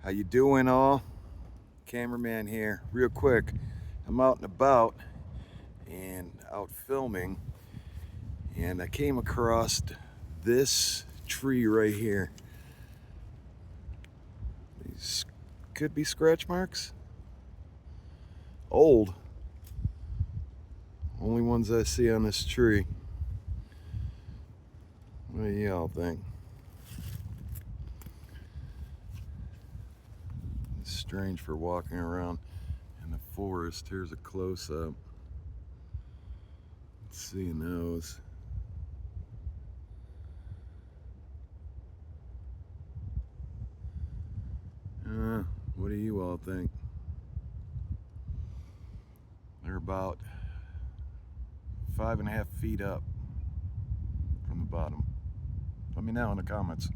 How you doing all? Cameraman here. Real quick, I'm out and about and out filming, and I came across this tree right here. These could be scratch marks. Old. Only ones I see on this tree. What do y'all think? It's strange for walking around in the forest. Here's a close-up. Let's see a nose. What do you all think? They're about 5.5 feet up from the bottom. Let me know in the comments.